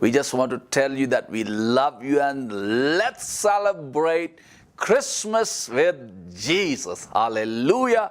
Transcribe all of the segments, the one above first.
We just want to tell you that we love you and let's celebrate Christmas with Jesus. Hallelujah.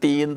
3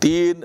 3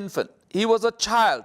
infant, he was a child.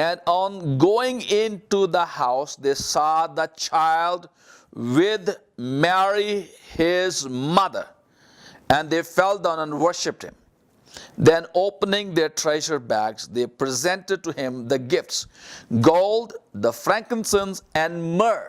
and on going into the house they saw the child with Mary his mother and they fell down and worshipped him. Then opening their treasure bags they presented to him the gifts, gold, the frankincense and myrrh.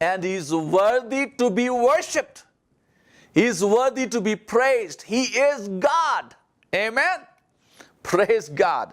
and he is worthy to be worshipped. He is worthy to be praised. He is God. Amen. Praise God.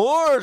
myrrh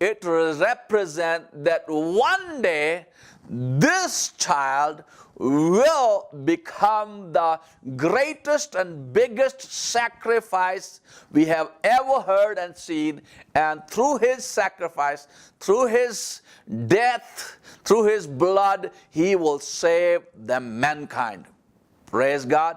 it represents that one day this child will become the greatest and biggest sacrifice we have ever heard and seen. And through his sacrifice, through his death, through his blood, he will save the mankind. Praise God.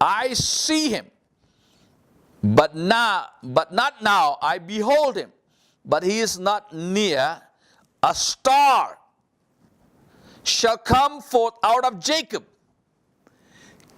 I see him, but not now. I behold him, but he is not near. A star shall come forth out of Jacob.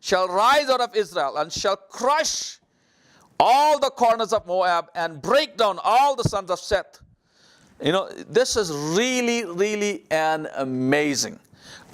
shall rise out of Israel and shall crush all the corners of Moab and break down all the sons of Seth. You know, this is really an amazing.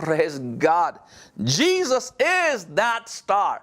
Praise God. Jesus is that star.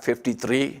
53।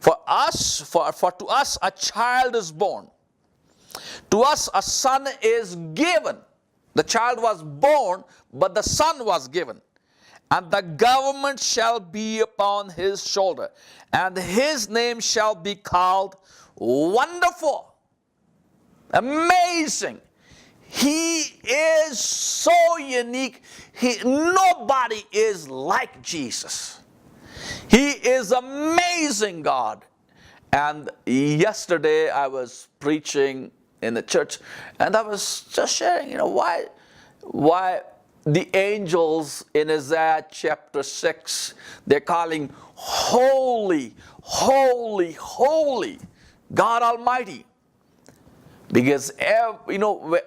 for to us a child is born, to us a son is given. The child was born, but the son was given, and the government shall be upon his shoulder, and his name shall be called Wonderful, Amazing. He is so unique. Nobody is like Jesus. He is amazing God. And yesterday I was preaching in the church and I was just sharing, why the angels in Isaiah chapter 6, they're calling holy, holy, holy God Almighty. Because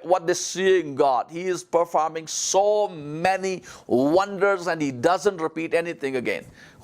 what they see in God, He is performing so many wonders and He doesn't repeat anything again.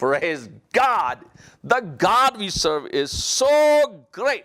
Praise God. The God we serve is so great.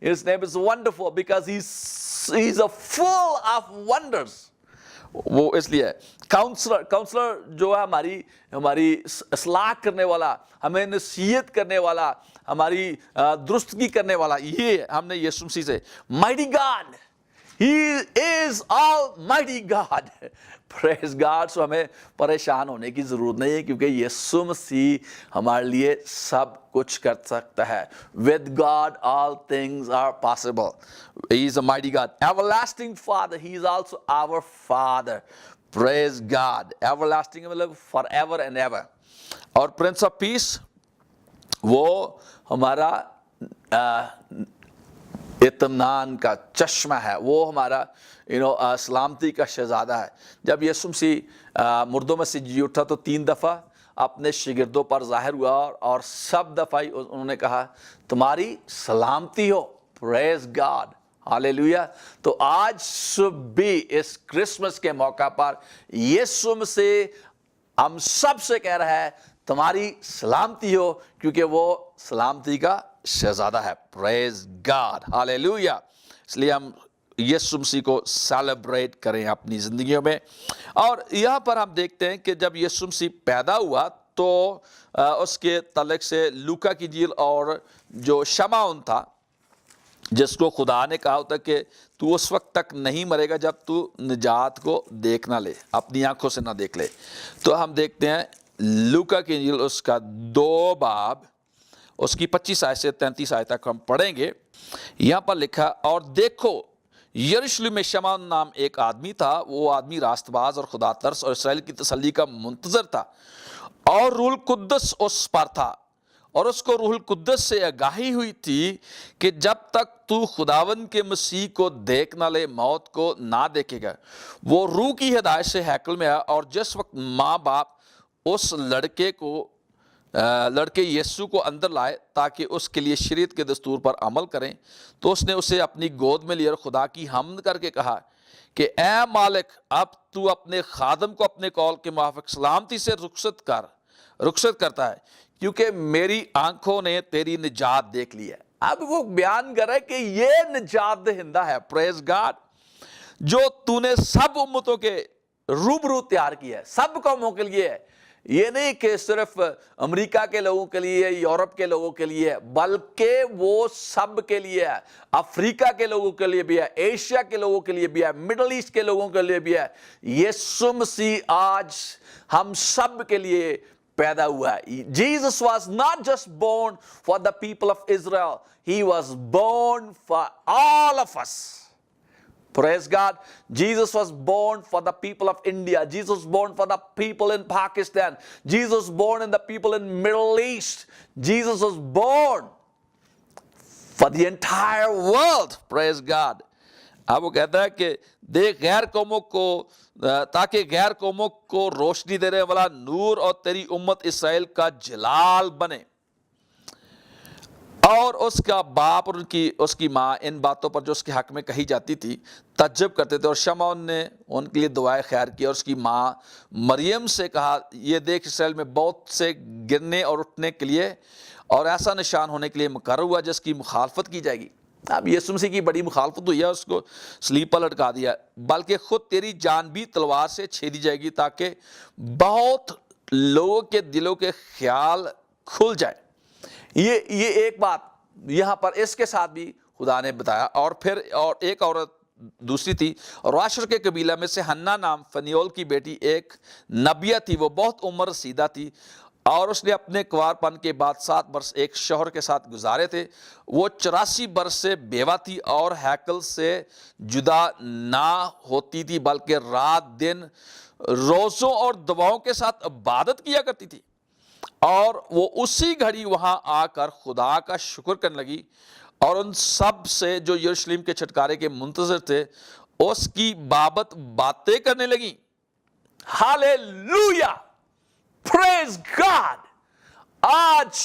His name is wonderful because He's a full of wonders. وہ اس لیے counsellor جو ہے ہماری اصلاح کرنے والا, ہمیں نصیحت کرنے والا, ہماری درستگی کرنے والا, یہ ہم نے یسوع مسیح سے. Mighty God, He is Almighty God. Praise God. So ہمیں پریشان ہونے کی ضرورت نہیں ہے, کیونکہ یسوع مسیح ہمارے لیے سب کچھ کر سکتا ہے. With God all things are possible. He is a mighty God. Everlasting Father. He is also our Father. Praise God. Everlasting مطلب forever and ever. اور Prince of Peace, وہ ہمارا اطمینان کا چشمہ ہے, وہ ہمارا سلامتی کا شہزادہ ہے. جب یسوع مسیح مردوں میں سے جی اٹھا تو 3 دفعہ اپنے شاگردوں پر ظاہر ہوا, اور سب دفعہ انہوں نے کہا تمہاری سلامتی ہو. پریز گاڈ, ہاللیلویا. تو آج صبح بھی اس کرسمس کے موقع پر یسوع مسیح ہم سب سے کہہ رہا ہے تمہاری سلامتی ہو, کیونکہ وہ سلامتی کا شہزادہ ہے. پریز گاڈ, ہاللیلویا. اس لیے ہم یسوع مسیح کو سیلیبریٹ کریں اپنی زندگیوں میں. اور یہاں پر ہم دیکھتے ہیں کہ جب یسوع مسیح پیدا ہوا تو اس کے تعلق سے لوکا کی انجیل اور جو شمعون تھا, جس کو خدا نے کہا ہوتا کہ تو اس وقت تک نہیں مرے گا جب تو نجات کو دیکھ نہ لے, اپنی آنکھوں سے نہ دیکھ لے. تو ہم دیکھتے ہیں لوکا کی انجیل اس کا 2 باب اس کی 25 آیت سے 33 آیت تک ہم پڑھیں گے. یہاں پر لکھا, اور دیکھو یروشلم میں شمعون نام ایک آدمی تھا, وہ آدمی راست باز اور خدا ترس اور اسرائیل کی تسلی کا منتظر تھا, اور روح القدس اس پر تھا, اور اس کو روح القدس سے آگاہی ہوئی تھی کہ جب تک تو خداوند کے مسیح کو دیکھ نہ لے موت کو نہ دیکھے گا. وہ روح کی ہدایت سے ہیکل میں آیا, اور جس وقت ماں باپ اس لڑکے یسوع کو اندر لائے تاکہ اس کے لیے شریعت کے دستور پر عمل کریں, تو اس نے اسے اپنی گود میں لیا اور خدا کی حمد کر کے کہا کہ اے مالک, اب تو اپنے خادم کو اپنے قول کے موافق سلامتی سے رخصت کرتا ہے, کیونکہ میری آنکھوں نے تیری نجات دیکھ لی ہے. اب وہ بیان کر رہا ہے کہ یہ نجات دہندہ ہے. پریز گاڈ, جو تو نے سب امتوں کے روبرو تیار کیا ہے, سب قوموں کے لیے ہے. یہ نہیں کہ صرف امریکہ کے لوگوں کے لیے, یورپ کے لوگوں کے لیے, بلکہ وہ سب کے لیے ہے. افریقہ کے لوگوں کے لیے بھی ہے, ایشیا کے لوگوں کے لیے بھی ہے, مڈل ایسٹ کے لوگوں کے لیے بھی ہے. یسوع مسیح آج ہم سب کے لیے پیدا ہوا ہے. Jesus was not just born for the people of Israel. He was born for all of us. Praise God. Jesus was born for the people of India. Jesus was born for the people in Pakistan. Jesus was born in the people in Middle East. Jesus was born for the entire world. Praise God. اب وہ کہتا ہے کہ دیکھ غیر قوموں کو, تاکہ غیر قوموں کو روشنی دینے والا نور اور تیری امت اسرائیل کا جلال بنے. اور اس کا باپ اور اس کی ماں ان باتوں پر جو اس کے حق میں کہی جاتی تھی تعجب کرتے تھے. اور شمعون نے ان کے لیے دعائے خیر کی, اور اس کی ماں مریم سے کہا, یہ دیکھ اسرائیل میں بہت سے گرنے اور اٹھنے کے لیے اور ایسا نشان ہونے کے لیے مقرر ہوا جس کی مخالفت کی جائے گی. اب یسوع مسیح کی بڑی مخالفت ہوئی ہے, اس کو صلیب پر لٹکا دیا, بلکہ خود تیری جان بھی تلوار سے چھیدی جائے گی تاکہ بہت لوگوں کے دلوں کے خیال کھل جائے. یہ ایک بات یہاں پر اس کے ساتھ بھی خدا نے بتایا. اور پھر ایک عورت دوسری تھی, اور عاشر کے قبیلہ میں سے حنا نام فنیول کی بیٹی ایک نبیہ تھی. وہ بہت عمر رسیدہ تھی, اور اس نے اپنے کنوار پن کے بعد 7 برس ایک شوہر کے ساتھ گزارے تھے. وہ 84 برس سے بیوہ تھی, اور ہیکل سے جدا نہ ہوتی تھی, بلکہ رات دن روزوں اور دعاؤں کے ساتھ عبادت کیا کرتی تھی. اور وہ اسی گھڑی وہاں آ کر خدا کا شکر کرنے لگی, اور ان سب سے جو یروشلم کے چھٹکارے کے منتظر تھے اس کی بابت باتیں کرنے لگی. ہاللیلویا, praise God. آج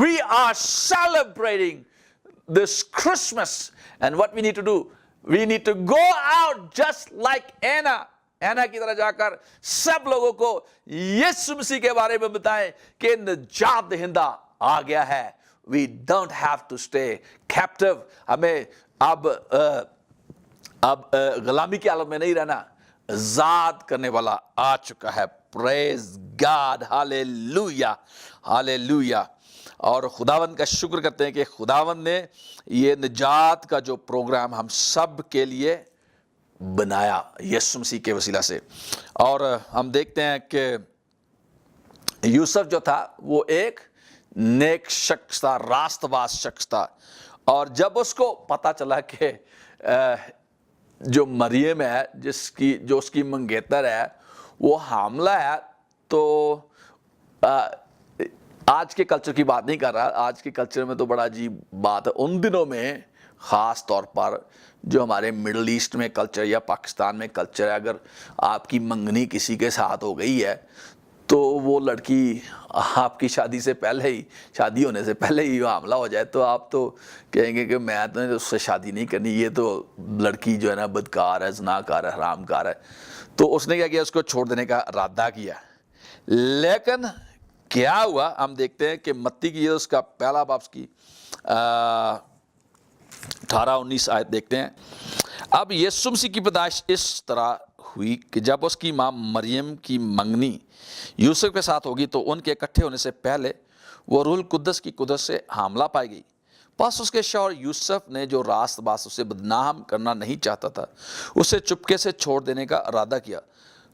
we are celebrating this Christmas, and what we need to do, we need to go out just like Anna کی طرح جا کر سب لوگوں کو یسوع مسیح کے بارے میں بتائیں کہ نجات دہندہ آ گیا ہے. We don't have to stay captive. ہمیں اب غلامی کی حالت میں نہیں رہنا. آزاد کرنے والا آ چکا ہے. پریز گاڈ, ہالےلویا ہالےلویا. اور خداوند کا شکر کرتے ہیں کہ خداوند نے یہ نجات کا جو پروگرام ہم سب کے لیے بنایا یسوع مسیح کے وسیلہ سے. اور ہم دیکھتے ہیں کہ یوسف جو تھا وہ ایک نیک شخص تھا, راست باز شخص تھا. اور جب اس کو پتا چلا کہ جو مریم ہے جو اس کی منگیتر ہے وہ حاملہ ہے, تو آج کے کلچر کی بات نہیں کر رہا, آج کے کلچر میں تو بڑا عجیب بات ہے. ان دنوں میں خاص طور پر جو ہمارے مڈل ایسٹ میں کلچر یا پاکستان میں کلچر ہے, اگر آپ کی منگنی کسی کے ساتھ ہو گئی ہے تو وہ لڑکی آپ کی شادی ہونے سے پہلے ہی حاملہ ہو جائے تو آپ تو کہیں گے کہ میں تو اس سے شادی نہیں کرنی, یہ تو لڑکی جو ہے نا بدکار ہے, زناکار ہے, حرام کار ہے. تو اس نے کیا کیا, اس کو چھوڑ دینے کا ارادہ کیا. لیکن کیا ہوا ہم دیکھتے ہیں کہ متی کی اس کا پہلا باب کی 18-19 آیت دیکھتے ہیں. اب یسوع مسیح کی پیدائش اس طرح ہوئی کہ جب اس کی ماں مریم کی منگنی یوسف کے ساتھ ہوگی تو ان کے اکٹھے ہونے سے پہلے وہ روح القدس کی قدرت سے حاملہ پائی گئی. پس اس کے شوہر یوسف نے جو راست باز اسے بدنام کرنا نہیں چاہتا تھا, اسے چپکے سے چھوڑ دینے کا ارادہ کیا.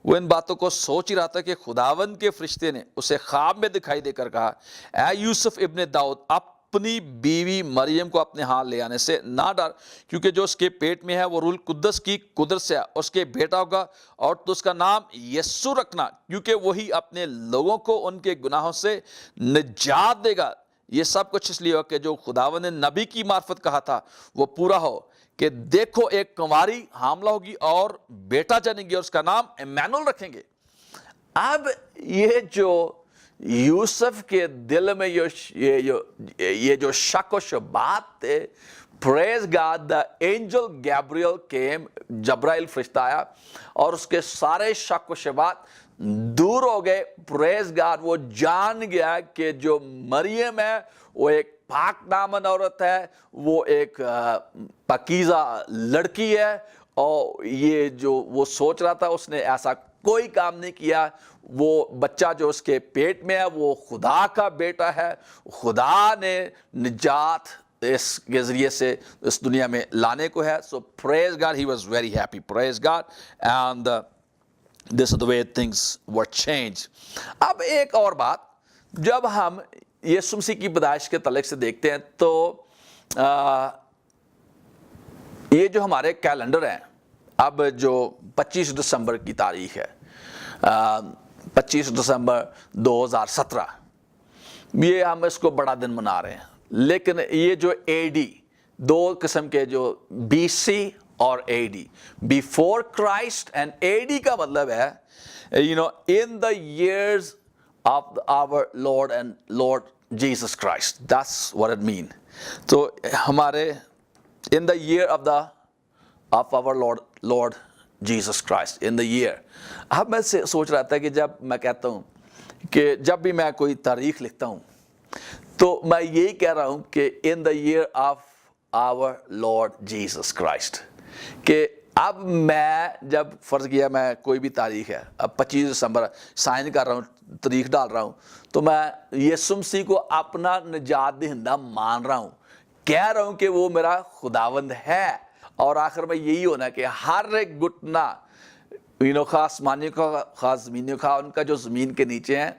وہ ان باتوں کو سوچ ہی رہا تھا کہ خداوند کے فرشتے نے اسے خواب میں دکھائی دے کر کہا, اے یوسف ابن داؤد, اپنی بیوی مریم کو اپنے ہاں لے آنے سے نہ ڈر, کیونکہ جو اس کے پیٹ میں ہے وہ روح القدس کی قدرت سے ہے. اس کے بیٹا ہوگا اور تو اس کا نام یسوع رکھنا, کیونکہ وہی اپنے لوگوں کو ان کے گناہوں سے نجات دے گا. یہ سب کچھ اس لیے ہو کہ جو خداوند نے نبی کی معرفت کہا تھا وہ پورا ہو کہ دیکھو ایک کنواری حاملہ ہوگی اور بیٹا جنیں گی اور اس کا نام ایمانویل رکھیں گے. اب یہ جو یوسف کے دل میں یہ جو شک و شبہات تھے, praise God, the angel Gabriel came, Jibrail فرشتہ آیا اور اس کے سارے شک و شبہات دور ہو گئے. پریز گاڈ, وہ جان گیا کہ جو مریم ہے وہ ایک پاک دامن عورت ہے, وہ ایک پاکیزہ لڑکی ہے, اور یہ جو وہ سوچ رہا تھا اس نے ایسا کوئی کام نہیں کیا. وہ بچہ جو اس کے پیٹ میں ہے وہ خدا کا بیٹا ہے, خدا نے نجات اس کے ذریعے سے اس دنیا میں لانے کو ہے. So praise God, he was very happy, praise God, and this is the way things were changed. اب ایک اور بات, جب ہم یسوع مسیح کی پیدائش کے تعلق سے دیکھتے ہیں تو یہ جو ہمارے کیلنڈر ہیں, اب جو 25 دسمبر کی تاریخ ہے, 25 دسمبر 2017, یہ ہم اس کو بڑا دن منا رہے ہیں. لیکن یہ جو اے ڈی, دو قسم کے جو بی سی اور A D, before Christ, and A D کا مطلب ہے in the years of our Lord and Lord Jesus Christ. That's what it means. تو ہمارے in the year of our Lord Jesus Christ, in the year. اب میں سوچ رہا تھا کہ جب میں کہتا ہوں کہ جب بھی میں کوئی تاریخ لکھتا ہوں تو میں یہی کہہ رہا ہوں کہ in the year of our Lord Jesus Christ, کہ اب میں جب فرض کیا میں کوئی بھی تاریخ ہے, اب 25 دسمبر سائن کر رہا ہوں, تاریخ ڈال رہا ہوں, تو میں یسوع مسیح کو اپنا نجات دہندہ مان رہا ہوں, کہہ رہا ہوں کہ وہ میرا خداوند ہے. اور آخر میں یہی ہونا کہ ہر ایک گھٹنا, خاص آسمانیوں کا, خاص زمینیوں کا, ان کا جو زمین کے نیچے ہیں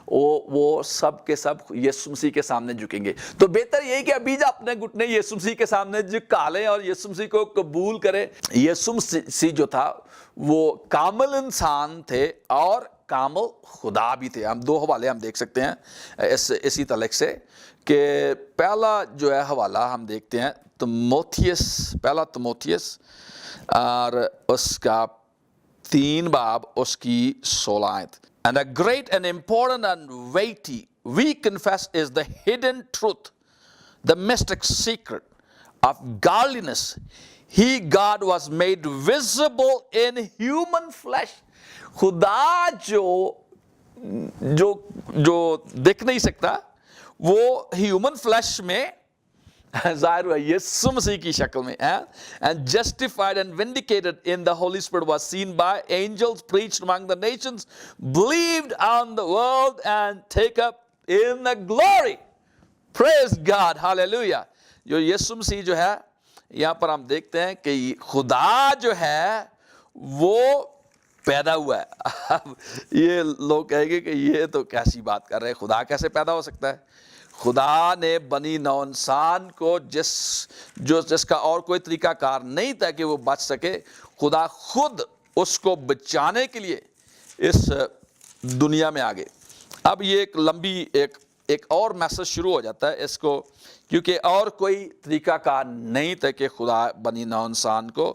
وہ سب کے سب یسوع مسیح کے سامنے جھکیں گے. تو بہتر یہی کہ ابھی جو اپنے گھٹنے یسوع مسیح کے سامنے جھکا لیں اور یسوع مسیح کو قبول کریں. یسوع مسیح جو تھا وہ کامل انسان تھے اور کامل خدا بھی تھے. ہم دو حوالے ہم دیکھ سکتے ہیں اسی تعلق سے, کہ پہلا جو ہے حوالہ ہم دیکھتے ہیں پہلا تموتھیوس اور اس کا 3 باب اس کی 16 آیت. And a great and important and weighty, we confess, is the hidden truth, the mystic secret of godliness. He, God, was made visible in human flesh. خدا جو دیکھ نہیں سکتا, وہ ہیومن فلیش میں ظاہر ہوا یسوع مسیح کی شکل میں. And justified and vindicated in the Holy Spirit was seen by angels, preached among the nations, believed on the world and take up in the glory. Praise God, hallelujah. جو یسوع مسیح جو ہے یہاں پر ہم دیکھتے ہیں کہ خدا جو ہے وہ پیدا ہوا ہے. اب یہ لوگ کہیں گے کہ یہ تو کیسی بات کر رہے ہیں, خدا کیسے پیدا ہو سکتا ہے؟ خدا نے بنی نوع انسان کو جس کا اور کوئی طریقہ کار نہیں تھا کہ وہ بچ سکے, خدا خود اس کو بچانے کے لیے اس دنیا میں آگے. اب یہ ایک لمبی ایک اور میسج شروع ہو جاتا ہے اس کو, کیونکہ اور کوئی طریقہ کار نہیں تھا کہ خدا بنی نوع انسان کو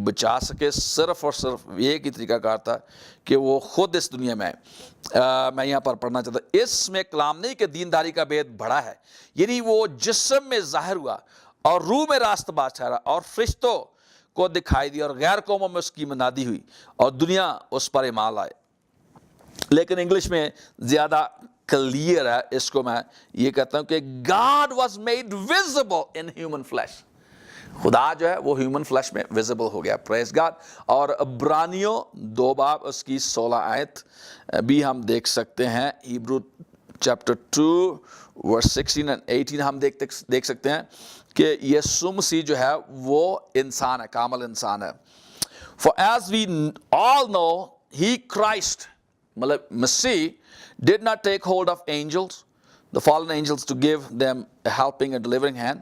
بچا سکے, صرف اور صرف ایک ہی طریقہ کار تھا کہ وہ خود اس دنیا میں آئے. میں یہاں پر پڑھنا چاہتا ہوں, اس میں کلام نہیں کہ دینداری کا بید بڑا ہے, یعنی وہ جسم میں ظاہر ہوا اور روح میں راست باز ٹھہرا اور فرشتوں کو دکھائی دی اور غیر قوموں میں اس کی منادی ہوئی اور دنیا اس پر ایمان لائے. لیکن انگلش میں زیادہ کلیئر ہے, اس کو میں یہ کہتا ہوں کہ God was made visible in human flesh. خدا جو ہے وہ ہیومن فلیش میں ویزیبل ہو گیا. پریز گاڈ. اور عبرانیوں 2 باب اس کی 16 آیت بھی ہم دیکھ سکتے ہیں. ہیبرو چیپٹر 2 ورس 16 and 18 ہم دیکھ سکتے ہیں کہ یسوع مسیح جو ہے وہ انسان ہے, کامل انسان ہے. For as we all know, he Christ مطلب مسیح did not take hold of angels, the fallen angels, to give them a helping and delivering hand,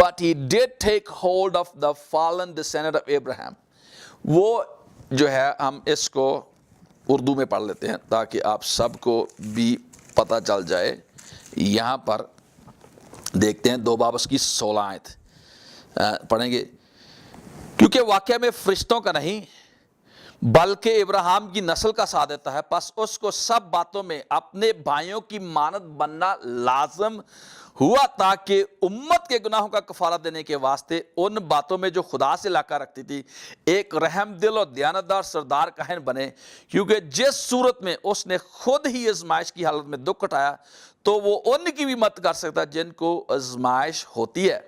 but he did take hold of the fallen descendant of Abraham. وہ جو ہے ہم اس کو اردو میں پڑھ لیتے ہیں تاکہ آپ سب کو بھی پتہ چل جائے. یہاں پر دیکھتے ہیں 2 باب اس کی 16 آیت پڑھیں گے. کیونکہ واقعہ میں فرشتوں کا نہیں بلکہ ابراہیم کی نسل کا ساتھ دیتا ہے, پس اس کو سب باتوں میں اپنے بھائیوں کی مانند بننا لازم ہوا تاکہ امت کے گناہوں کا کفارہ دینے کے واسطے ان باتوں میں جو خدا سے علاقہ رکھتی تھی ایک رحم دل اور دیانتدار سردار کاہن بنے. کیونکہ جس صورت میں اس نے خود ہی آزمائش کی حالت میں دکھ اٹھایا تو وہ ان کی بھی مدد کر سکتا جن کو آزمائش ہوتی ہے.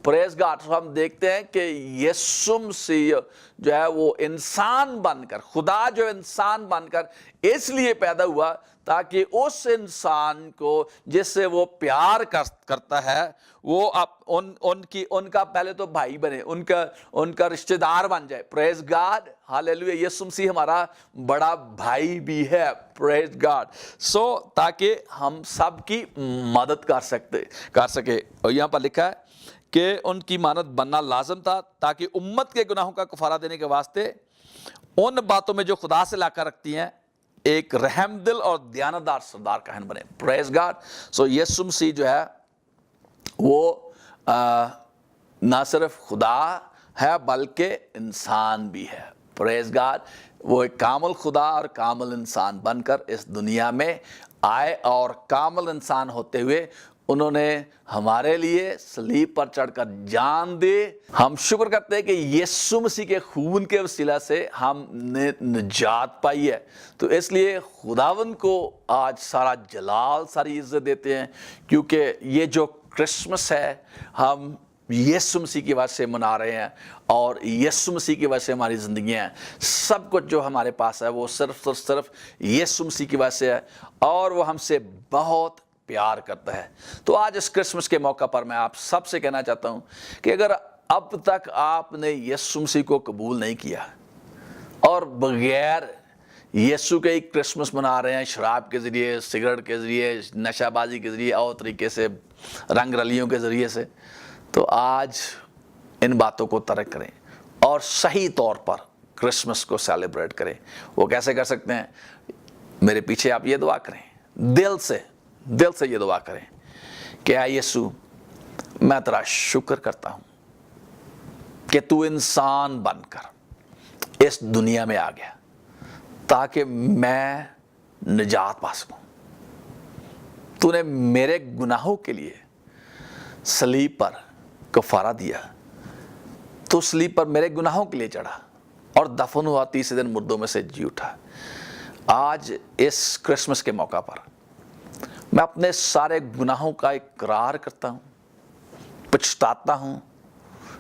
پریز گاڈ. ہم دیکھتے ہیں کہ یسوع مسیح جو ہے وہ انسان بن کر, خدا جو انسان بن کر اس لیے پیدا ہوا تاکہ اس انسان کو جس سے وہ پیار کرتا ہے وہ ان کا پہلے تو بھائی بنے, ان کا رشتہ دار بن جائے. پریز گاڈ, ہاللیلویا. یسوع مسیح ہمارا بڑا بھائی بھی ہے. پریز گاڈ. سو تاکہ ہم سب کی مدد کر سکے. اور یہاں پر لکھا ہے کہ ان کی مانند بننا لازم تھا تاکہ امت کے گناہوں کا کفارہ دینے کے واسطے ان باتوں میں جو خدا سے علاقہ رکھتی ہیں ایک رحم دل اور دیانتدار سردار کاہن بنے. پریز گاڈ. سو یسوع مسیح جو ہے وہ نہ صرف خدا ہے بلکہ انسان بھی ہے. پریز گاڈ. وہ ایک کامل خدا اور کامل انسان بن کر اس دنیا میں آئے اور کامل انسان ہوتے ہوئے انہوں نے ہمارے لیے صلیب پر چڑھ کر جان دے. ہم شکر کرتے ہیں کہ یسوع مسیح کے خون کے وسیلہ سے ہم نے نجات پائی ہے. تو اس لیے خداوند کو آج سارا جلال, ساری عزت دیتے ہیں, کیونکہ یہ جو کرسمس ہے ہم یسوع مسیح کی وجہ سے منا رہے ہیں اور یسوع مسیح کی وجہ سے ہماری زندگیاں ہیں. سب کچھ جو ہمارے پاس ہے وہ صرف یسوع مسیح کی وجہ سے ہے اور وہ ہم سے بہت پیار کرتا ہے. تو آج اس کرسمس کے موقع پر میں آپ سب سے کہنا چاہتا ہوں کہ اگر اب تک آپ نے یسوع مسیح کو قبول نہیں کیا اور بغیر یسوع کے ہی کرسمس منا رہے ہیں, شراب کے ذریعے, سگریٹ کے ذریعے, نشہ بازی کے ذریعے اور طریقے سے رنگ رلیوں کے ذریعے سے, تو آج ان باتوں کو ترک کریں اور صحیح طور پر کرسمس کو سیلیبریٹ کریں. وہ کیسے کر سکتے ہیں؟ میرے پیچھے آپ یہ دعا کریں, دل سے یہ دعا کریں کہ اے یسوع, میں تیرا شکر کرتا ہوں کہ تو انسان بن کر اس دنیا میں آ گیا تاکہ میں نجات پا سکوں. تو نے میرے گناہوں کے لیے صلیب پر کفارہ دیا, تو صلیب پر میرے گناہوں کے لیے چڑھا اور دفن ہوا, تیسرے دن مردوں میں سے جی اٹھا. آج اس کرسمس کے موقع پر میں اپنے سارے گناہوں کا اقرار کرتا ہوں پچھتاتا ہوں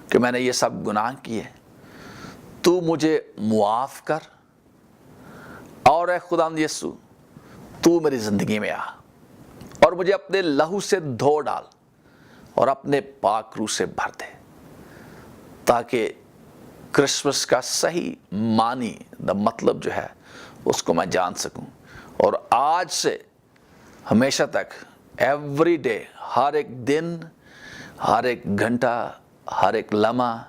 کہ میں نے یہ سب گناہ کیے، تو مجھے معاف کر، اور اے خداوند یسوع تو میری زندگی میں آ اور مجھے اپنے لہو سے دھو ڈال اور اپنے پاک روح سے بھر دے، تاکہ کرسمس کا صحیح معنی مطلب جو ہے اس کو میں جان سکوں، اور آج سے ہمیشہ تک ایوری ڈے، ہر ایک دن، ہر ایک گھنٹہ، ہر ایک لمحہ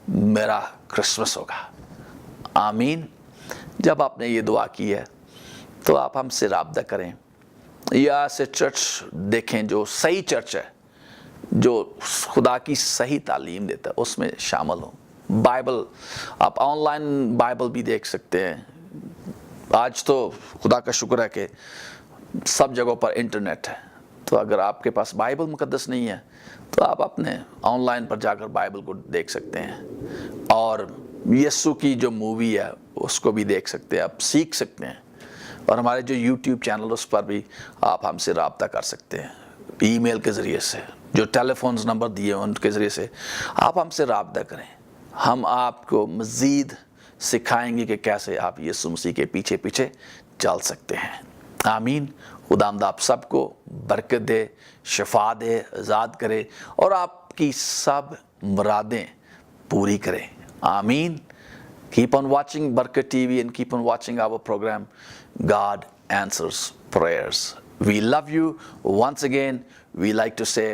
میرا کرسمس ہوگا۔ آمین۔ جب آپ نے یہ دعا کی ہے تو آپ ہم سے رابطہ کریں، یا ایسے چرچ دیکھیں جو صحیح چرچ ہے، جو خدا کی صحیح تعلیم دیتا ہے، اس میں شامل ہوں۔ بائبل، آپ آن لائن بائبل بھی دیکھ سکتے ہیں۔ آج تو خدا کا شکر ہے کہ سب جگہوں پر انٹرنیٹ ہے، تو اگر آپ کے پاس بائبل مقدس نہیں ہے تو آپ اپنے آن لائن پر جا کر بائبل کو دیکھ سکتے ہیں، اور یسوع کی جو مووی ہے اس کو بھی دیکھ سکتے ہیں، آپ سیکھ سکتے ہیں، اور ہمارے جو یوٹیوب چینل اس پر بھی آپ ہم سے رابطہ کر سکتے ہیں، ای میل کے ذریعے سے، جو ٹیلی فونز نمبر دیے ہیں ان کے ذریعے سے آپ ہم سے رابطہ کریں۔ ہم آپ کو مزید سکھائیں گے کہ کیسے آپ یسوع مسیح کے پیچھے پیچھے چل سکتے ہیں۔ آمین۔ خداوند آپ سب کو برکت دے، شفا دے، آزاد کرے، اور آپ کی سب مرادیں پوری کرے۔ آمین۔ Keep on watching Barkat TV and keep on watching our program, God Answers Prayers. We love you. Once again, we like to say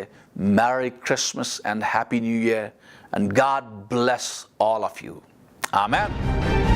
Merry Christmas and Happy New Year, and God bless all of you. Amen.